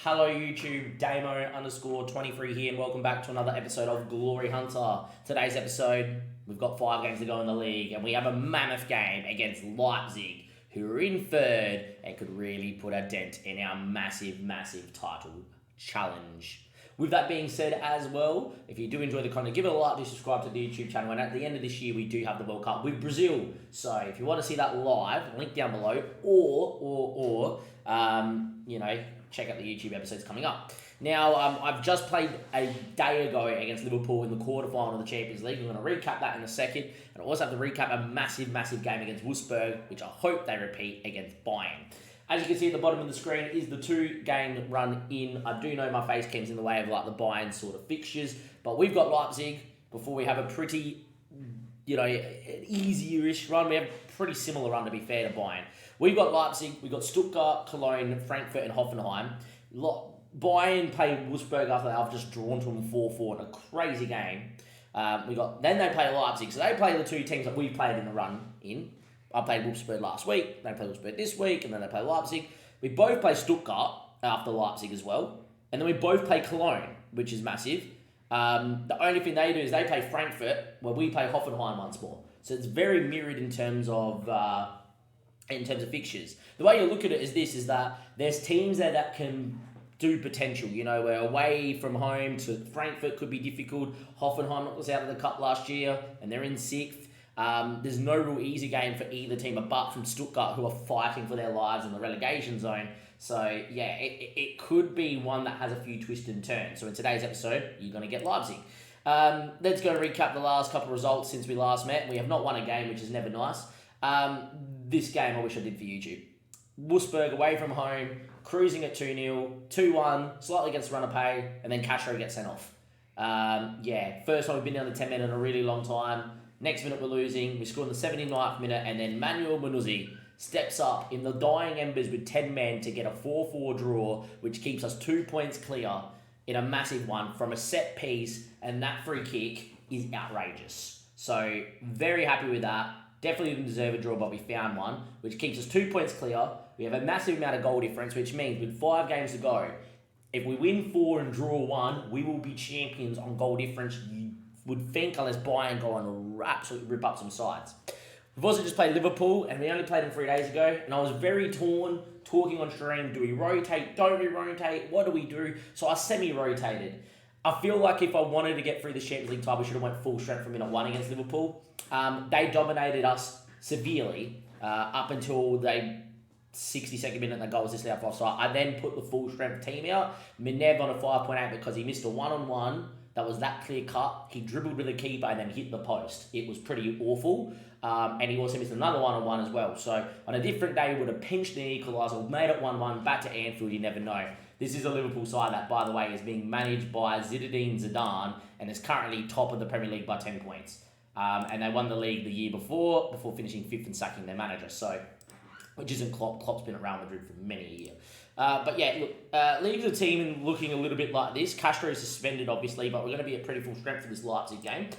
Hello YouTube, Damo_23 here, and welcome back to another episode of Glory Hunter. Today's episode, we've got 5 games to go in the league, and we have a mammoth game against Lepzig, who are in third and could really put a dent in our massive title challenge. With that being said as well, if you do enjoy the content, give it a like, do subscribe to the YouTube channel, and at the end of this year, we do have the World Cup with Brazil. So if you want to see that live, link down below, or check out the YouTube episodes coming up. Now, I've just played a day ago against Liverpool in the quarterfinal of the Champions League. I'm going to recap that in a second. And I also have to recap a massive game against Wolfsburg, which I hope they repeat against Bayern. As you can see at the bottom of the screen is the 2-game run in. I do know my face cam's in the way of like the Bayern sort of fixtures, but we've got Lepzig before we have a pretty, easier-ish run. We have a pretty similar run, to be fair, to Bayern. We've got Lepzig, we've got Stuttgart, Cologne, Frankfurt, and Hoffenheim. Bayern played Wolfsburg after that. I've just drawn to them 4-4 in a crazy game. Then they play Lepzig, so they play the two teams that we played in the run in. I played Wolfsburg last week, they played Wolfsburg this week, and then they play Lepzig. We both play Stuttgart after Lepzig as well, and then we both play Cologne, which is massive. The only thing they do is they play Frankfurt, where we play Hoffenheim once more. So it's very mirrored in terms of fixtures. The way you look at it is that there's teams there that can do potential. Where away from home to Frankfurt could be difficult. Hoffenheim knocked us out of the cup last year, and they're in 6th. There's no real easy game for either team apart from Stuttgart, who are fighting for their lives in the relegation zone. So, yeah, it could be one that has a few twists and turns. So in today's episode, you're going to get Lepzig. Let's go recap the last couple of results since we last met. We have not won a game, which is never nice. This game I wish I did for YouTube. Wolfsburg away from home, cruising at 2-0, 2-1, slightly against the run of pay, and then Castro gets sent off. First time we've been down to 10 minutes in a really long time. Next minute we're losing. We score in the 79th minute, and then Manuel Manuzzi steps up in the dying embers with 10 men to get a 4-4 draw, which keeps us 2 points clear in a massive one from a set piece, and that free kick is outrageous. So very happy with that. Definitely didn't deserve a draw, but we found one, which keeps us 2 points clear. We have a massive amount of goal difference, which means with 5 games to go, if we win 4 and draw 1, we will be champions on goal difference. You would think, unless Bayern go on and absolutely rip up some sides. We've also just played Liverpool, and we only played them 3 days ago, and I was very torn, talking on stream, do we rotate, don't we rotate, what do we do? So I semi-rotated. I feel like if I wanted to get through the Champions League title, we should have went full strength from minute 1 against Liverpool. They dominated us severely up until the 62nd minute, the goal was just out for offside. I then put the full strength team out. Minev on a 5.8 because he missed a one-on-one that was that clear cut. He dribbled with the keeper and then hit the post. It was pretty awful. And he also missed another one-on-one as well. So on a different day, we would have pinched the equaliser, made it 1-1, back to Anfield, you never know. This is a Liverpool side that, by the way, is being managed by Zinedine Zidane and is currently top of the Premier League by 10 points. And they won the league the year before finishing 5th and sacking their manager. So, which isn't Klopp. Klopp's been at Real Madrid for many a year. Leaves the team looking a little bit like this. Castro is suspended, obviously, but we're going to be at pretty full strength for this Lepzig game.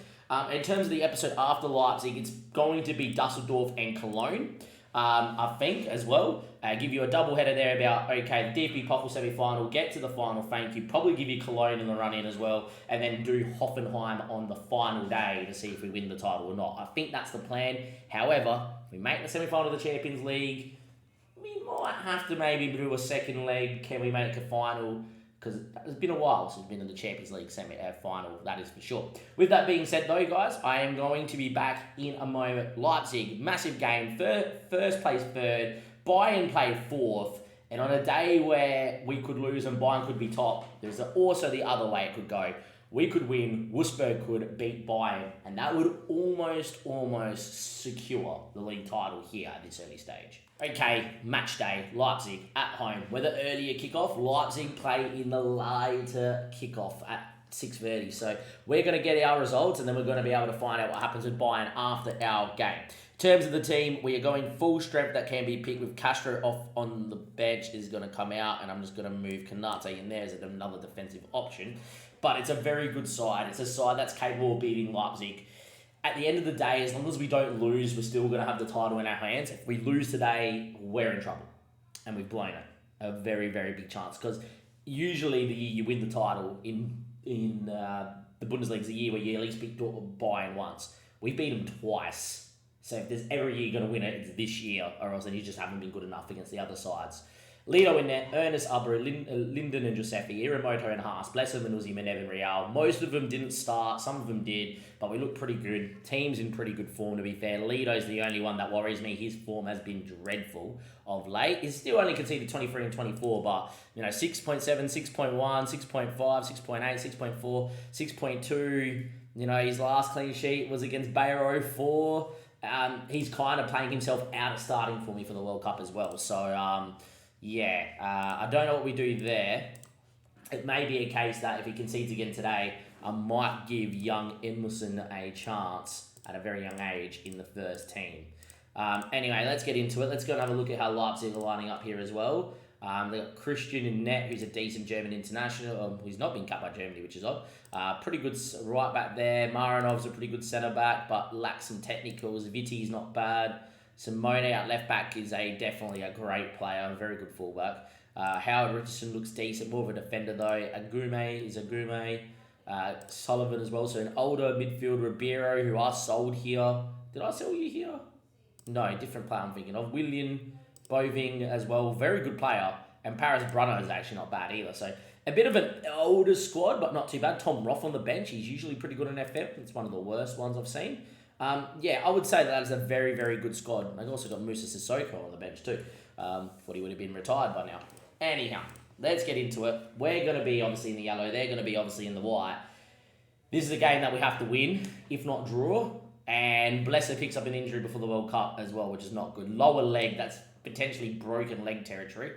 In terms of the episode after Lepzig, it's going to be Dusseldorf and Cologne, I think, as well. Give you a double header there about, the DFB Pokal semi-final, get to the final, thank you. Probably give you Cologne in the run-in as well, and then do Hoffenheim on the final day to see if we win the title or not. I think that's the plan. However, if we make the semi-final of the Champions League, we might have to maybe do a second leg. Can we make a final? Because it's been a while since we've been in the Champions League final, that is for sure. With that being said, though, guys, I am going to be back in a moment. Lepzig, massive game, first place third, Bayern played 4th, and on a day where we could lose and Bayern could be top, there's also the other way it could go. We could win, Wolfsburg could beat Bayern, and that would almost secure the league title here at this early stage. Okay, match day, Lepzig at home. With the earlier kickoff, Lepzig play in the later kickoff at 6:30. So we're going to get our results, and then we're going to be able to find out what happens with Bayern after our game. In terms of the team, we are going full strength that can be picked with Castro off on the bench is going to come out, and I'm just going to move Kanate in there as another defensive option. But it's a very good side. It's a side that's capable of beating Lepzig. At the end of the day, as long as we don't lose, we're still going to have the title in our hands. If we lose today, we're in trouble. And we've blown it. A very, very big chance. Because usually the year you win the title in the Bundesliga is the year where you at least beat Dortmund Bayern once. We beat them twice. So if there's every year you're going to win it, it's this year, or else then you just haven't been good enough against the other sides. Lido in there, Ernest, Ubber, Linden and Giuseppe, Iramoto and Haas, Blesser, Manuzzi, Menev and Real. Most of them didn't start, some of them did, but we look pretty good. Team's in pretty good form, to be fair. Lido's the only one that worries me. His form has been dreadful of late. He's still only conceded 23 and 24, but 6.7, 6.1, 6.5, 6.8, 6.4, 6.2. His last clean sheet was against Bayer 04. He's kind of playing himself out of starting for me for the World Cup as well. So, I don't know what we do there. It may be a case that if he concedes again today, I might give young Emerson a chance at a very young age in the first team. Anyway, let's get into it. Let's go and have a look at how Leipzig are lining up here as well. They've got Christian in net, who's a decent German international, who's not been cut by Germany, which is odd. Pretty good right back there. Marinov's a pretty good centre back, but lacks some technicals. Vitti's not bad. Simone at left back is definitely a great player, a very good fullback. Howard Richardson looks decent, more of a defender though. Agume. Sullivan as well, so an older midfield. Ribeiro, who I sold here. Did I sell you here? No, different player I'm thinking of. William Boving as well, very good player. And Paris Brunner is actually not bad either. So a bit of an older squad, but not too bad. Tom Roth on the bench, he's usually pretty good on FM. It's one of the worst ones I've seen. I would say that is a very, very good squad. I've also got Musa Sissoko on the bench too. Thought he would have been retired by now. Anyhow, let's get into it. We're going to be obviously in the yellow. They're going to be obviously in the white. This is a game that we have to win, if not draw. And Blesser picks up an injury before the World Cup as well, which is not good. Lower leg, that's potentially broken leg territory.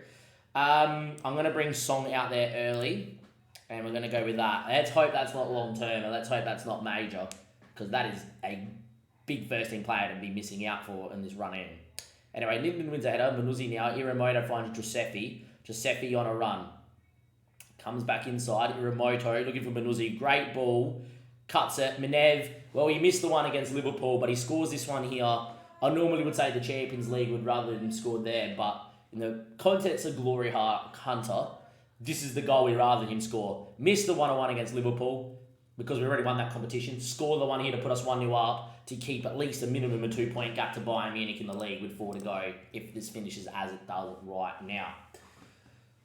I'm going to bring Song out there early, and we're going to go with that. Let's hope that's not long-term, and let's hope that's not major, because that is a big first-team player to be missing out for in this run-in. Anyway, Linden wins a header. Manuzzi now. Iramoto finds Giuseppe. Giuseppe on a run. Comes back inside. Iramoto looking for Manuzzi. Great ball. Cuts it. Menev. Well, he missed the one against Liverpool, but he scores this one here. I normally would say the Champions League would rather than scored there, but in the context of Glory Hunter, this is the goal we'd rather him score. Missed the 1-1 against Liverpool because we already won that competition. Score the one here to put us 1-0 up to keep at least a minimum of 2-point gap to Bayern Munich in the league with 4 to go if this finishes as it does right now.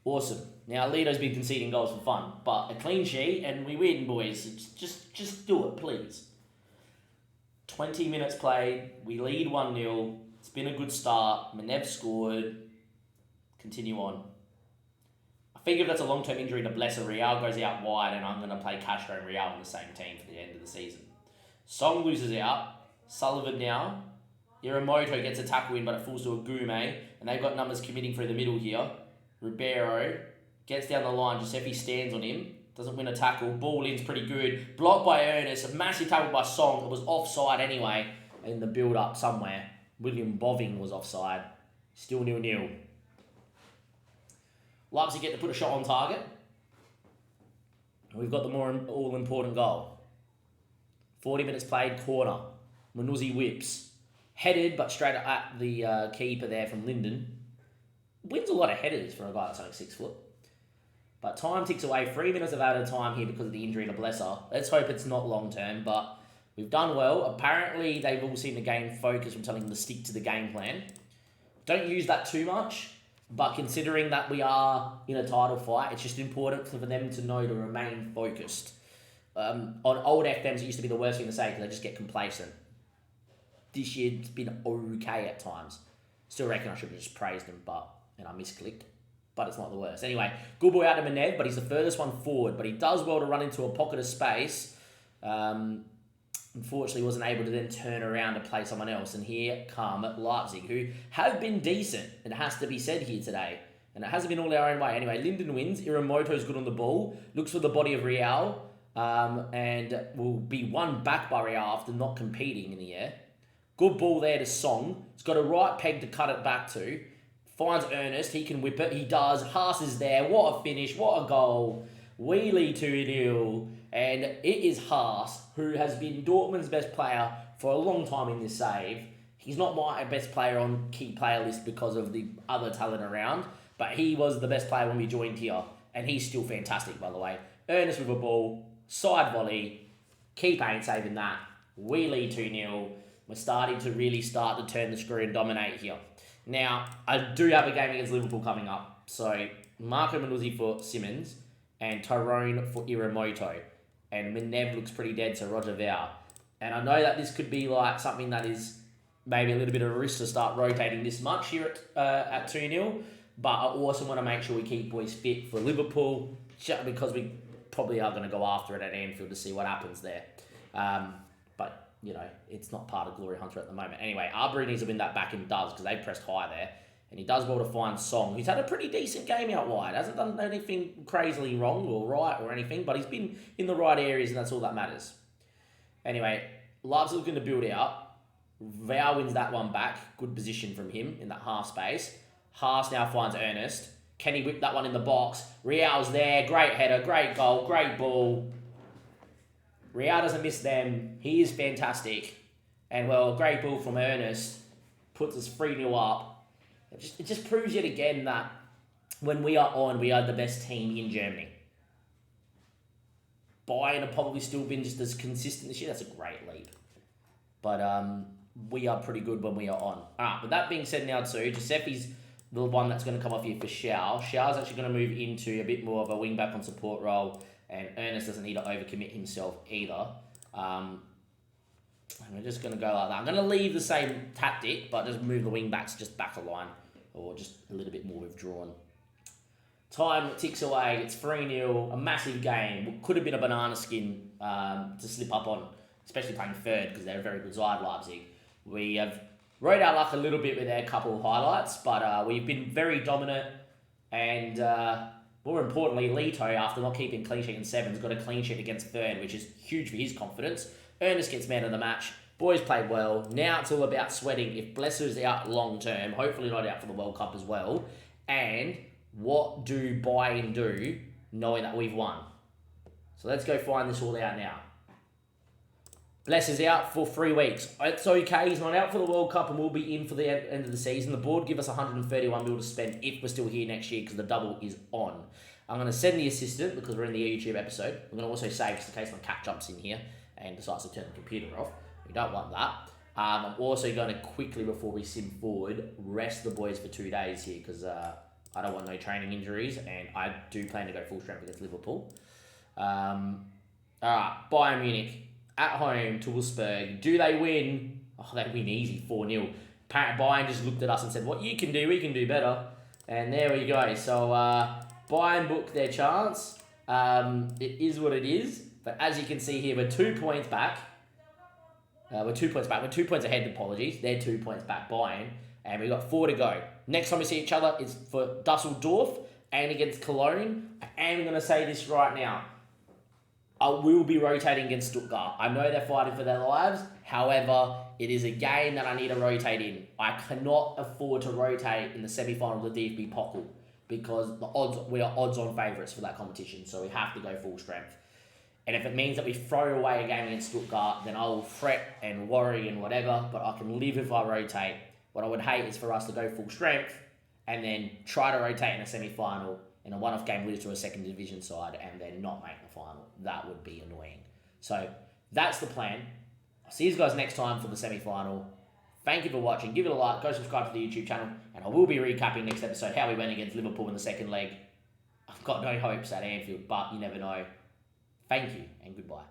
Awesome. Now, Lido's been conceding goals for fun, but a clean sheet and we win, boys. Just do it, please. 20 minutes played. We lead 1-0. It's been a good start. Menev scored. Continue on. I think if that's a long-term injury to Blesser, Real goes out wide and I'm going to play Castro and Real in the same team for the end of the season. Song loses out. Sullivan now. Iramoto gets a tackle in, but it falls to Agume. And they've got numbers committing through the middle here. Ribeiro gets down the line. Giuseppe stands on him. Doesn't win a tackle. Ball in's pretty good. Blocked by Ernest. A massive tackle by Song. It was offside anyway in the build-up somewhere. William Boving was offside. Still 0-0. Leipzig get to put a shot on target. We've got the more all-important goal. 40 minutes played, corner. Manuzzi whips. Headed, but straight at the keeper there from Linden. Wins a lot of headers for a guy that's only 6 foot. But time ticks away. 3 minutes of added time here because of the injury to Blesser. Let's hope it's not long-term, but we've done well. Apparently, they've all seen the game focus from telling them to stick to the game plan. Don't use that too much. But considering that we are in a title fight, it's just important for them to know to remain focused. On old FMs, it used to be the worst thing to say because they just get complacent. This year, it's been okay at times. Still reckon I should have just praised them, and I misclicked. But it's not the worst. Anyway, good boy out to Menev, but he's the furthest one forward. But he does well to run into a pocket of space. Unfortunately, wasn't able to then turn around to play someone else. And here come Leipzig, who have been decent. It has to be said here today. And it hasn't been all our own way. Anyway, Linden wins. Iramoto's good on the ball. Looks for the body of Real. And will be won back by Real after not competing in the air. Good ball there to Song. He's got a right peg to cut it back to. Finds Ernest. He can whip it. He does. Haas is there. What a finish. What a goal. We lead 2-0. And it is Haas, who has been Dortmund's best player for a long time in this save. He's not my best player on key player list because of the other talent around, but he was the best player when we joined here. and he's still fantastic, by the way. Ernest with a ball, side volley, keeper ain't saving that. We lead 2-0. We're starting to really start to turn the screw and dominate here. Now, I do have a game against Liverpool coming up. So, Marco Manuzzi for Simmons and Tyrone for Iramoto. And Minev looks pretty dead, so Roger Vau. And I know that this could be like something that is maybe a little bit of a risk to start rotating this much here at 2-0. But I also want to make sure we keep boys fit for Liverpool, because we probably are going to go after it at Anfield to see what happens there. But, you know, it's not part of Glory Hunter at the moment. Anyway, Arbery needs to win that back and does, because they pressed high there. And he does well to find Song, who's had a pretty decent game out wide. Hasn't done anything crazily wrong or right or anything, but he's been in the right areas, and that's all that matters. Anyway, Love's looking to build out. Vau wins that one back. Good position from him in that half space. Haas now finds Ernest. Can he whip that one in the box? Real's there. Great header, great goal, great ball. Real doesn't miss them. He is fantastic. And, well, a great ball from Ernest puts us 3-0 up. It just proves yet again that when we are on, we are the best team in Germany. Bayern have probably still been just as consistent this year. That's a great lead. But we are pretty good when we are on. Alright, with that being said now too, Giuseppe's the one that's going to come off here for Shao. Shao's actually going to move into a bit more of a wing-back on support role, and Ernest doesn't need to overcommit himself either. And we're just going to go like that. I'm going to leave the same tactic, but just move the wing-backs just back a line, or just a little bit more withdrawn. Time ticks away. It's 3-0, a massive game. Could have been a banana skin to slip up on, especially playing third, because they're a very good side, Leipzig. We have rode our luck a little bit with their couple of highlights, but we've been very dominant, and more importantly, Lito, after not keeping clean sheet in sevens, got a clean sheet against third, which is huge for his confidence. Ernest gets man of the match. Boys played well. Now it's all about sweating. If Blesser is out long term, hopefully not out for the World Cup as well, and what do Bayern do knowing that we've won? So let's go find this all out now. Blesser's out for 3 weeks. It's okay, he's not out for the World Cup and will be in for the end of the season. The board give us 131 mil to spend if we're still here next year, because the double is on. I'm going to send the assistant, because we're in the YouTube episode. I'm going to also save just in case my cat jumps in here and decides to turn the computer off. We don't want that. I'm also going to quickly, before we sim forward, rest the boys for 2 days here, because I don't want no training injuries, and I do plan to go full strength against Liverpool. Alright, Bayern Munich at home to Wolfsburg. Do they win? Oh, they win easy, 4-0. Bayern just looked at us and said, what you can do, we can do better. And there we go. So Bayern booked their chance. It is what it is. But as you can see here, we're 2 points back. We're 2 points back. We're 2 points ahead, apologies. They're 2 points back, Bayern. And we've got 4 to go. Next time we see each other is for Dusseldorf and against Cologne. I am going to say this right now. I will be rotating against Stuttgart. I know they're fighting for their lives. However, it is a game that I need to rotate in. I cannot afford to rotate in the semi-final of the DFB Pokal, because we are odds-on favourites for that competition. So we have to go full strength. And if it means that we throw away a game against Stuttgart, then I will fret and worry and whatever, but I can live if I rotate. What I would hate is for us to go full strength and then try to rotate in a semi-final in a one-off game, lose to a second division side, and then not make the final. That would be annoying. So that's the plan. I'll see you guys next time for the semi-final. Thank you for watching. Give it a like. Go subscribe to the YouTube channel. And I will be recapping next episode how we went against Liverpool in the second leg. I've got no hopes at Anfield, but you never know. Thank you and goodbye.